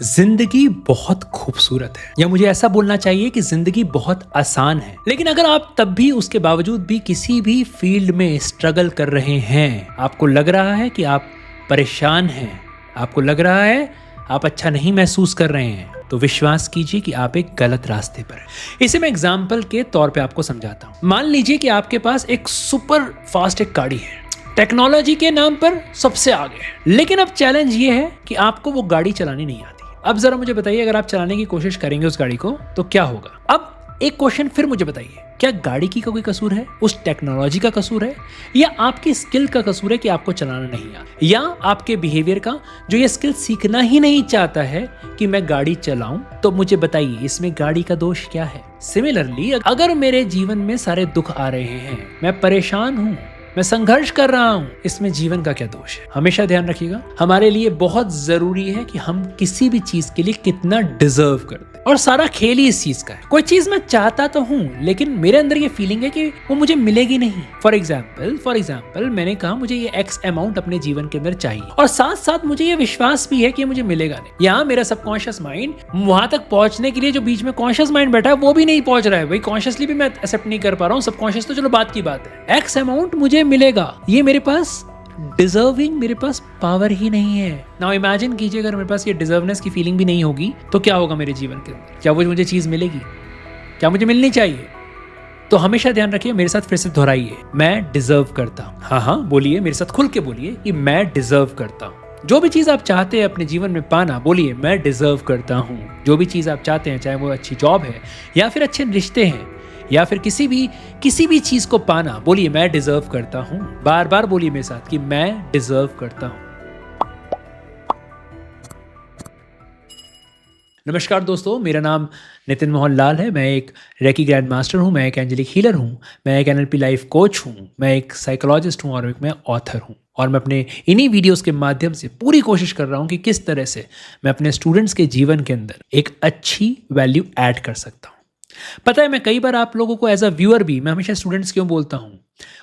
जिंदगी बहुत खूबसूरत है, या मुझे ऐसा बोलना चाहिए कि जिंदगी बहुत आसान है। लेकिन अगर आप तब भी उसके बावजूद भी किसी भी फील्ड में स्ट्रगल कर रहे हैं, आपको लग रहा है कि आप परेशान हैं, आपको लग रहा है आप अच्छा नहीं महसूस कर रहे हैं, तो विश्वास कीजिए कि आप एक गलत रास्ते पर हैं। इसे मैं एग्जाम्पल के तौर पे आपको समझाता हूँ। मान लीजिए कि आपके पास एक सुपर फास्ट एक गाड़ी है, टेक्नोलॉजी के नाम पर सबसे आगे है, लेकिन अब चैलेंज ये है कि आपको वो गाड़ी चलानी नहीं आती। अब जरा मुझे बताइए, अगर आप चलाने की कोशिश करेंगे उस गाड़ी को तो क्या होगा। अब एक क्वेश्चन फिर मुझे बताइए, क्या गाड़ी की कोई कसूर है, उस टेक्नोलॉजी का कसूर है, या आपकी स्किल का कसूर है कि आपको चलाना नहीं आता, या आपके बिहेवियर का जो ये स्किल सीखना ही नहीं चाहता है कि मैं गाड़ी चलाऊं। तो मुझे बताइए, इसमें गाड़ी का दोष क्या है। सिमिलरली, अगर मेरे जीवन में सारे दुख आ रहे हैं, मैं परेशान हूं, मैं संघर्ष कर रहा हूं, इसमें जीवन का क्या दोष है। हमेशा ध्यान रखिएगा, हमारे लिए बहुत जरूरी है कि हम किसी भी चीज के लिए कितना डिजर्व करते हैं, और सारा खेल ही इस चीज का है। कोई चीज मैं चाहता तो हूं, लेकिन मेरे अंदर ये फीलिंग है कि वो मुझे मिलेगी नहीं। फॉर एग्जाम्पल मैंने कहा मुझे ये एक्स अमाउंट अपने जीवन के अंदर चाहिए, और साथ साथ मुझे ये विश्वास भी है कि मुझे मिलेगा नहीं। यहाँ मेरा सबकॉन्शियस माइंड वहां तक पहुंचने के लिए जो बीच में कॉन्शियस माइंड बैठा है वो भी नहीं पहुंच रहा है। भाई कॉन्शियसली भी मैं एक्सेप्ट नहीं कर पा रहा हूँ, सबकॉन्शियस तो चलो बात की बात है। एक्स अमाउंट मुझे मिलेगा, ये मेरे पास डिजर्विंग, मेरे पास पावर ही नहीं है। नाउ इमेजिन कीजिए, अगर मेरे पास ये डिजर्वनेस की फीलिंग भी नहीं होगी तो क्या होगा मेरे जीवन के अंदर। क्या वो मुझे चीज मिलेगी, क्या मुझे मिलनी चाहिए। तो हमेशा ध्यान रखिए, मेरे साथ फिर से दोहराइए, मैं डिजर्व करता हूं। हाँ, बोलिए मेरे साथ, खुल के बोलिए कि मैं डिजर्व करता हूं। जो भी चीज आप चाहते हैं अपने जीवन में पाना, बोलिए मैं डिजर्व करता हूं। जो भी चीज आप चाहते हैं, चाहे वो अच्छी जॉब है या फिर अच्छे रिश्ते हैं या फिर किसी भी चीज को पाना, बोलिए मैं डिजर्व करता हूं। बार बार बोलिए मेरे साथ कि मैं डिजर्व करता हूं। नमस्कार दोस्तों, मेरा नाम नितिन मोहन लाल है। मैं एक रेकी ग्रैंड मास्टर हूं, मैं एक एंजेलिक हीलर हूं, मैं एक एनएलपी लाइफ कोच हूं, मैं एक साइकोलॉजिस्ट हूं और मैं ऑथर हूं। और मैं अपने इन्हीं वीडियोस के माध्यम से पूरी कोशिश कर रहा हूं कि किस तरह से मैं अपने स्टूडेंट्स के जीवन के अंदर एक अच्छी वैल्यू ऐड कर सकता हूं। पता है, मैं कई बार आप लोगों को एज अ व्यूअर भी, मैं हमेशा स्टूडेंट्स क्यों बोलता हूं,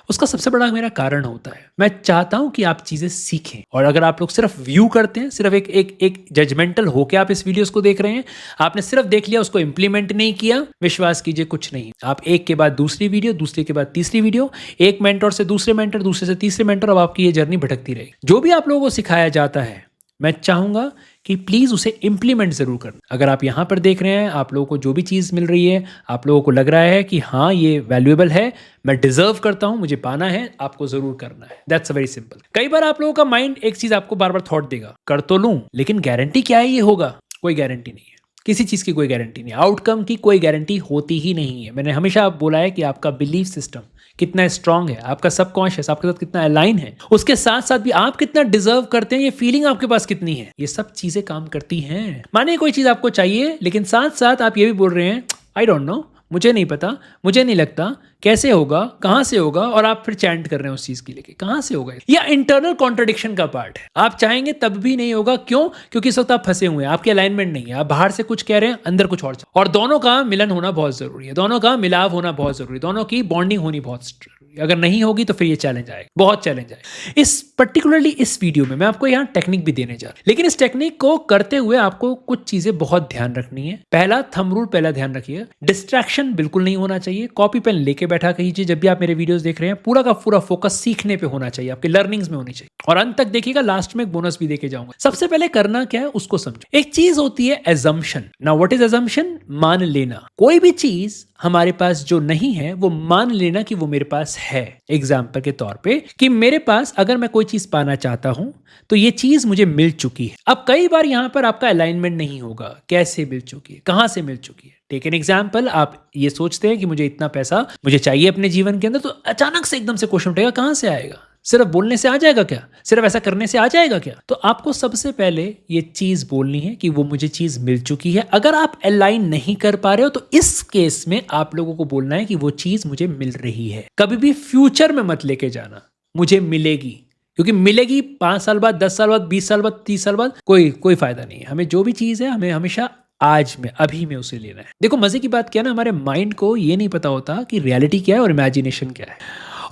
उसका सबसे बड़ा मेरा कारण होता है, मैं चाहता हूं कि आप चीजें सीखें। और अगर आप लोग सिर्फ व्यू करते हैं, सिर्फ एक जजमेंटल होके आप इस वीडियोस को देख रहे हैं, आपने सिर्फ देख लिया, उसको इंप्लीमेंट नहीं किया, विश्वास कीजिए कुछ नहीं। आप एक के बाद दूसरी वीडियो, दूसरी के बाद तीसरी वीडियो, एक मेंटर से दूसरे मेंटर, दूसरे से तीसरे मेंटर, अब आपकी ये जर्नी भटकती रहेगी। जो भी आप लोगों को सिखाया जाता है, मैं चाहूंगा कि प्लीज उसे इंप्लीमेंट जरूर करना। अगर आप यहां पर देख रहे हैं, आप लोगों को जो भी चीज मिल रही है, आप लोगों को लग रहा है कि हाँ ये वैल्यूएबल है, मैं डिजर्व करता हूं, मुझे पाना है, आपको जरूर करना है। That's very simple. कई बार आप लोगों का माइंड एक चीज आपको बार बार थॉट देगा, कर तो लूं, लेकिन गारंटी क्या है ये होगा। कोई गारंटी नहीं है, किसी चीज की कोई गारंटी नहीं है, आउटकम की कोई गारंटी होती ही नहीं है। मैंने हमेशा बोला है कि आपका बिलीफ सिस्टम कितना स्ट्रांग है, आपका सबकॉन्शियस आपके साथ कितना अलाइन है, उसके साथ साथ भी आप कितना डिजर्व करते हैं, ये फीलिंग आपके पास कितनी है, ये सब चीजें काम करती हैं। मानिए कोई चीज आपको चाहिए, लेकिन साथ साथ आप ये भी बोल रहे हैं आई डोंट नो, मुझे नहीं पता, मुझे नहीं लगता, कैसे होगा, कहां से होगा, और आप फिर चैंट कर रहे हैं उस चीज की लेके, कहां से होगा। या इंटरनल कॉन्ट्रडिक्शन का पार्ट है, आप चाहेंगे तब भी नहीं होगा। क्यों? क्योंकि इस वक्त आप फंसे हुए हैं, आपकी अलाइनमेंट नहीं है, आप बाहर से कुछ कह रहे हैं, अंदर कुछ और दोनों का मिलन होना बहुत जरूरी है, दोनों का मिलाव होना बहुत जरूरी है, दोनों की बॉन्डिंग होनी बहुत जरूरी है। अगर नहीं होगी तो फिर ये चैलेंज आएगा, बहुत चैलेंज आएगा। पर्टिकुलरली इस वीडियो में मैं आपको यहाँ टेक्निक भी देने जा रहा हूं, लेकिन इस टेक्निक को करते हुए आपको कुछ चीजें बहुत ध्यान रखनी है। पहला थंब रूल, पहला ध्यान रखिए, डिस्ट्रैक्शन बिल्कुल नहीं होना चाहिए। कॉपी पेन लेके बैठा कीजिए जब भी आप मेरे वीडियोस देख रहे हैं, पूरा का पूरा फोकस सीखने पे होना चाहिए, आपके लर्निंग्स में होनी चाहिए। और अंत तक देखिएगा, लास्ट में एक बोनस भी देके जाऊंगा। सबसे पहले करना क्या है उसको समझो। एक चीज होती है assumption. Now what is assumption? मान लेना। कोई भी चीज हमारे पास जो नहीं है वो मान लेना कि वो मेरे पास है। एग्जाम्पल के तौर पे कि मेरे पास अगर मैं कोई चीज पाना चाहता हूं तो ये चीज मुझे मिल चुकी है। अब कई बार यहां पर आपका अलाइनमेंट नहीं होगा, कैसे मिल चुकी है, कहां से मिल चुकी है। टेक एन एग्जाम्पल, आप ये सोचते हैं कि मुझे इतना पैसा मुझे चाहिए अपने जीवन के अंदर, तो अचानक से एकदम से क्वेश्चन उठेगा, कहां से आएगा? सिर्फ बोलने से आ जाएगा क्या? सिर्फ ऐसा करने से आ जाएगा क्या? तो आपको सबसे पहले ये चीज बोलनी है कि वो मुझे चीज मिल चुकी है। अगर आप अलाइन नहीं कर पा रहे हो तो इस केस में आप लोगों को बोलना है कि वो चीज मुझे मिल रही है। कभी भी फ्यूचर में मत लेके जाना, मुझे मिलेगी, क्योंकि मिलेगी 5 साल बाद, 10 साल बाद, 20 साल बाद, 30 साल बाद, कोई फायदा नहीं है। हमें जो भी चीज है, हमें हमेशा आज में, अभी में उसे लेना है। देखो मजे की बात क्या है ना, हमारे माइंड को ये नहीं पता होता कि रियलिटी क्या है और इमेजिनेशन क्या है।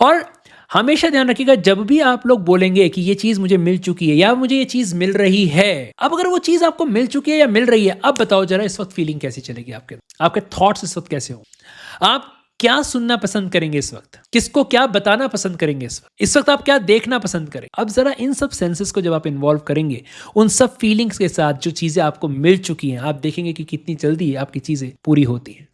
और हमेशा ध्यान रखिएगा जब भी आप लोग बोलेंगे कि ये चीज मुझे मिल चुकी है या मुझे ये चीज मिल रही है, अब अगर वो चीज आपको मिल चुकी है या मिल रही है, अब बताओ जरा इस वक्त फीलिंग कैसी चलेगी आपके थॉट्स इस वक्त कैसे हो? आप क्या सुनना पसंद करेंगे इस वक्त? किसको क्या बताना पसंद करेंगे इस वक्त आप क्या देखना पसंद करें? अब जरा इन सब सेंसेस को जब आप इन्वॉल्व करेंगे उन सब फीलिंग्स के साथ, जो चीजें आपको मिल चुकी हैं, आप देखेंगे कि कितनी जल्दी आपकी चीजें पूरी होती हैं।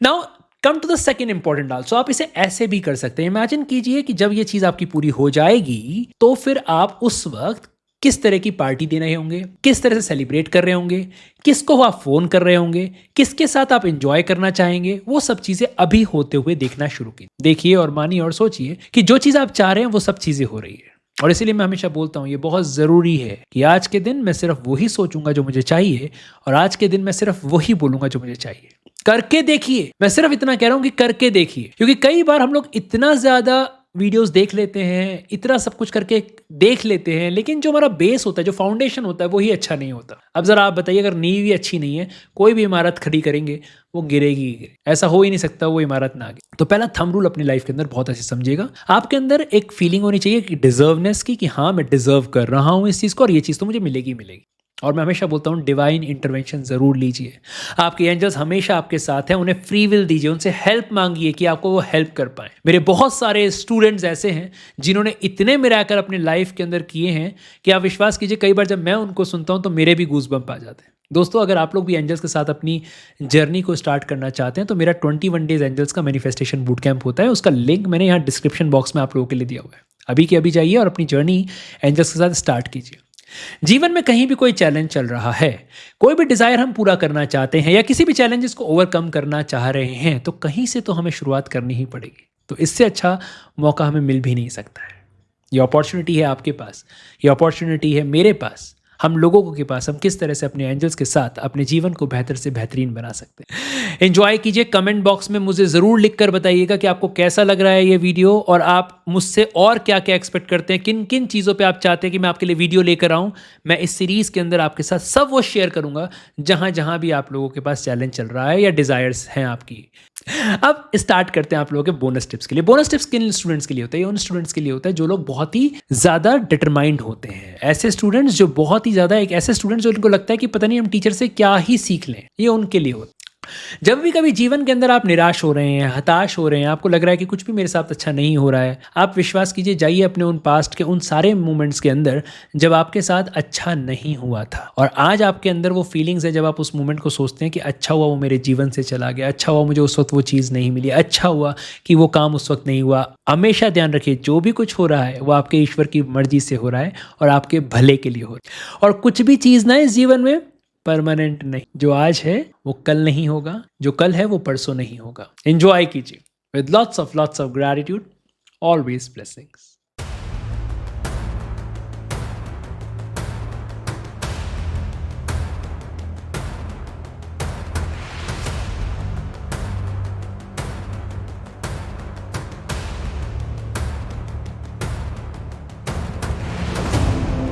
Now come to the second important also, आप इसे ऐसे भी कर सकते हैं। इमेजिन कीजिए कि जब ये चीज आपकी पूरी हो जाएगी तो फिर आप उस वक्त किस तरह की पार्टी दे रहे होंगे, किस तरह से सेलिब्रेट कर रहे होंगे, किसको आप फोन कर रहे होंगे, किसके साथ आप एंजॉय करना चाहेंगे, वो सब चीजें अभी होते हुए देखना शुरू कीजिए। देखिए और मानिए और सोचिए कि जो चीज आप चाह रहे हैं वो सब चीजें हो रही है। और इसीलिए मैं हमेशा बोलता हूं ये बहुत जरूरी है कि आज के दिन मैं सिर्फ वही सोचूंगा जो मुझे चाहिए, और आज के दिन मैं सिर्फ वही बोलूंगा जो मुझे चाहिए। करके देखिए, मैं सिर्फ इतना कह रहा हूं कि करके देखिए, क्योंकि कई बार हम लोग इतना ज्यादा वीडियोस देख लेते हैं, इतना सब कुछ करके देख लेते हैं, लेकिन जो हमारा बेस होता है, जो फाउंडेशन होता है, वो ही अच्छा नहीं होता। अब जरा आप बताइए, अगर नींव ही अच्छी नहीं है, कोई भी इमारत खड़ी करेंगे वो गिरेगी ही गिरेगी। ऐसा हो ही नहीं सकता वो इमारत ना गिरे। तो पहला थंब रूल अपनी लाइफ के अंदर बहुत अच्छे समझिएगा, आपके अंदर एक फीलिंग होनी चाहिए कि डिजर्वनेस की, कि हाँ मैं डिजर्व कर रहा हूँ इस चीज़ को और ये चीज़ तो मुझे मिलेगी मिलेगी। और मैं हमेशा बोलता हूँ डिवाइन इंटरवेंशन ज़रूर लीजिए। आपके एंजल्स हमेशा आपके साथ हैं, उन्हें फ्री विल दीजिए, उनसे हेल्प मांगिए कि आपको वो हेल्प कर पाए। मेरे बहुत सारे स्टूडेंट्स ऐसे हैं जिन्होंने इतने मिराकल अपने लाइफ के अंदर किए हैं कि आप विश्वास कीजिए, कई बार जब मैं उनको सुनता हूँ तो मेरे भी गूज़बम्प आ जाते हैं। दोस्तों, अगर आप लोग भी एंजल्स के साथ अपनी जर्नी को स्टार्ट करना चाहते हैं तो मेरा 21 डेज एंजल्स का मैनिफेस्टेशन बूट कैंप होता है, उसका लिंक मैंने यहाँ डिस्क्रिप्शन बॉक्स में आप लोगों के लिए दिया हुआ है। अभी के अभी जाइए और अपनी जर्नी एंजल्स के साथ स्टार्ट कीजिए। जीवन में कहीं भी कोई चैलेंज चल रहा है, कोई भी डिजायर हम पूरा करना चाहते हैं या किसी भी चैलेंजेस को ओवरकम करना चाह रहे हैं, तो कहीं से तो हमें शुरुआत करनी ही पड़ेगी। तो इससे अच्छा मौका हमें मिल भी नहीं सकता है। ये अपॉर्चुनिटी है आपके पास, ये अपॉर्चुनिटी है मेरे पास, हम लोगों के पास। हम किस तरह से अपने एंजल्स के साथ अपने जीवन को बेहतर से बेहतरीन बना सकते हैं। एंजॉय कीजिए। कमेंट बॉक्स में मुझे ज़रूर लिख कर बताइएगा कि आपको कैसा लग रहा है ये वीडियो, और आप मुझसे और क्या क्या एक्सपेक्ट करते हैं, किन किन चीज़ों पे आप चाहते हैं कि मैं आपके लिए वीडियो लेकर आऊँ। मैं इस सीरीज़ के अंदर आपके साथ सब वो शेयर करूँगा जहाँ जहाँ भी आप लोगों के पास चैलेंज चल रहा है या डिज़ायर्स हैं आपकी। अब स्टार्ट करते हैं आप लोगों के बोनस टिप्स के लिए। बोनस टिप्स किन स्टूडेंट्स के लिए होता है? ये उन स्टूडेंट्स के लिए होता है जो लोग बहुत ही ज़्यादा डिटरमाइंड होते हैं। ऐसे स्टूडेंट्स जो बहुत ही ज़्यादा, एक ऐसे स्टूडेंट्स जो उनको लगता है कि पता नहीं हम टीचर से क्या ही सीख लें, ये उनके लिए होता है। जब भी कभी जीवन के अंदर आप निराश हो रहे हैं, हताश हो रहे हैं, आपको लग रहा है कि कुछ भी मेरे साथ अच्छा नहीं हो रहा है, आप विश्वास कीजिए, जाइए अपने उन पास्ट के उन सारे मोमेंट्स के अंदर जब आपके साथ अच्छा नहीं हुआ था, और आज आपके अंदर वो फीलिंग्स है जब आप उस मोमेंट को सोचते हैं कि अच्छा हुआ वो मेरे जीवन से चला गया, अच्छा हुआ मुझे उस वक्त वो चीज़ नहीं मिली, अच्छा हुआ कि वो काम उस वक्त नहीं हुआ। हमेशा ध्यान रखिए, जो भी कुछ हो रहा है वो आपके ईश्वर की मर्जी से हो रहा है और आपके भले के लिए हो रहा है। और कुछ भी चीज़ ना इस जीवन में परमानेंट नहीं, जो आज है वो कल नहीं होगा, जो कल है वो परसों नहीं होगा। एंजॉय कीजिए with lots of gratitude, always blessings.